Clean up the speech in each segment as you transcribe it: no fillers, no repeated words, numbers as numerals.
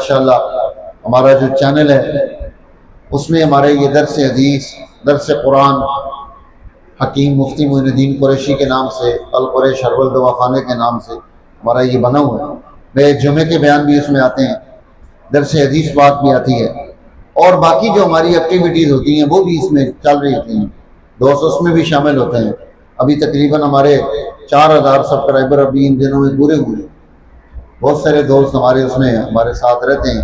ماشاءاللہ ہمارا جو چینل ہے اس میں ہمارے یہ درس حدیث، درس قرآن حکیم مفتی معین الدین قریشی کے نام سے، القریش ہربل دواخانے کے نام سے ہمارا یہ بنا ہوا ہے۔ میرے جمعے کے بیان بھی اس میں آتے ہیں، درس حدیث بات بھی آتی ہے، اور باقی جو ہماری ایکٹیویٹیز ہوتی ہیں وہ بھی اس میں چل رہی ہوتی ہیں، دوست اس میں بھی شامل ہوتے ہیں۔ ابھی تقریباً ہمارے 4000 سبسکرائبر ابھی ان دنوں میں پورے ہوئے۔ بہت سارے دوست ہمارے اس میں ہمارے ساتھ رہتے ہیں۔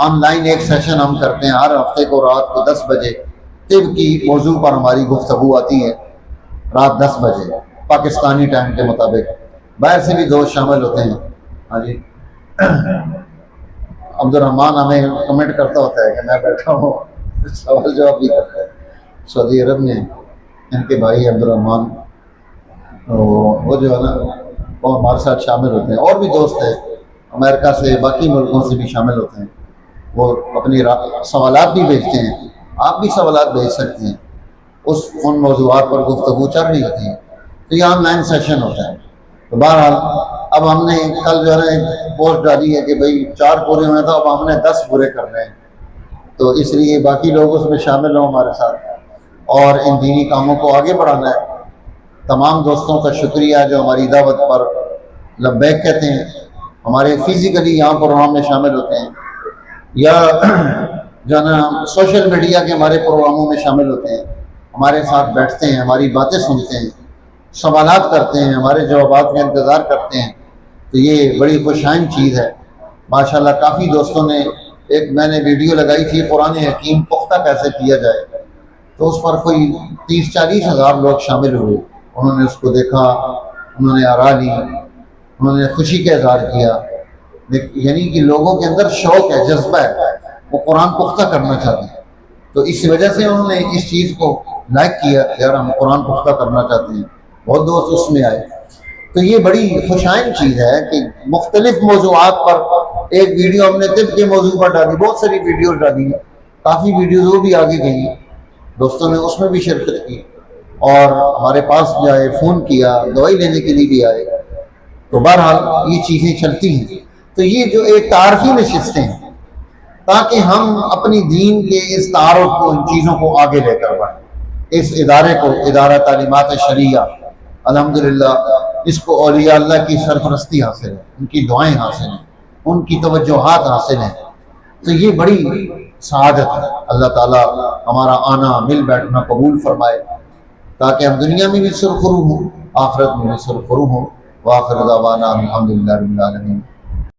آن لائن ایک سیشن ہم کرتے ہیں ہر ہفتے کو رات کو 10 بجے، طب کی موضوع پر ہماری گفتگو آتی ہے رات 10 بجے پاکستانی ٹائم کے مطابق۔ باہر سے بھی دوست شامل ہوتے ہیں۔ ہاں جی، عبد الرحمان ہمیں کمنٹ کرتا ہوتا ہے کہ میں بیٹھا ہوں، سوال جواب بھی کرتا ہے۔ سعودی عرب میں ان کے بھائی عبد الرحمان وہ جو ہے نا وہ ہمارے ساتھ شامل ہوتے ہیں، اور بھی دوست ہیں امریکہ سے، باقی ملکوں سے بھی شامل ہوتے ہیں۔ وہ اپنی سوالات بھی بھیجتے ہیں، آپ بھی سوالات بھیج سکتے ہیں، ان موضوعات پر گفتگو چل رہی ہوتی ہے، تو یہ آن لائن سیشن ہوتا ہے۔ تو بہرحال اب ہم نے کل جو ہے نا ایک پوسٹ ڈالی ہے کہ بھائی 4 پورے ہوئے تو اب ہم نے 10 پورے کرنے ہیں، تو اس لیے باقی لوگ اس میں شامل ہوں ہمارے ساتھ، اور ان دینی کاموں کو آگے بڑھانا ہے۔ تمام دوستوں کا شکریہ جو ہماری دعوت پر لبیک کہتے ہیں، ہمارے فزیکلی یہاں پروگرام میں شامل ہوتے ہیں، یا جو ہے نا سوشل میڈیا کے ہمارے پروگراموں میں شامل ہوتے ہیں، ہمارے ساتھ بیٹھتے ہیں، ہماری باتیں سنتے ہیں، سوالات کرتے ہیں، ہمارے جوابات کا انتظار کرتے ہیں، تو یہ بڑی خوشائن چیز ہے۔ ماشاءاللہ کافی دوستوں نے، ایک میں نے ویڈیو لگائی تھی قرآن حکیم پختہ کیسے کیا جائے، تو اس پر کوئی 30-40 ہزار لوگ شامل ہوئے، انہوں نے اس کو دیکھا، انہوں نے آرا لی، انہوں نے خوشی کا اظہار کیا، یعنی کہ لوگوں کے اندر شوق ہے، جذبہ ہے، وہ قرآن پختہ کرنا چاہتے ہیں، تو اس وجہ سے انہوں نے اس چیز کو لائک کیا کہ یار ہم قرآن پختہ کرنا چاہتے ہیں، بہت دوست اس میں آئے۔ تو یہ بڑی خوشائن چیز ہے کہ مختلف موضوعات پر ایک ویڈیو ہم نے طب کے موضوع پر ڈالی، بہت ساری ویڈیوز ڈالی ہیں، کافی ویڈیوز وہ بھی آگے گئی ہیں، دوستوں نے اس میں بھی شرکت کی، اور ہمارے پاس بھی آئے، فون کیا، دوائی لینے کے لیے بھی آئے، تو بہرحال یہ چیزیں چلتی ہیں۔ تو یہ جو ایک تعارفی نشستیں ہیں تاکہ ہم اپنی دین کے اس تعارف کو، ان چیزوں کو آگے لے کر بڑھیں۔ اس ادارے کو، ادارہ تعلیمات شرعیہ، الحمدللہ اس کو اولیاء اللہ کی سرپرستی حاصل ہے، ان کی دعائیں حاصل ہیں، ان کی توجہات حاصل ہیں، تو یہ بڑی سعادت ہے۔ اللہ تعالیٰ ہمارا آنا، مل بیٹھنا قبول فرمائے، تاکہ ہم دنیا میں بھی سرخرو ہوں، آخرت میں بھی سرخرو ہوں۔ وآخر دعوانا الحمدللہ رب العالمین۔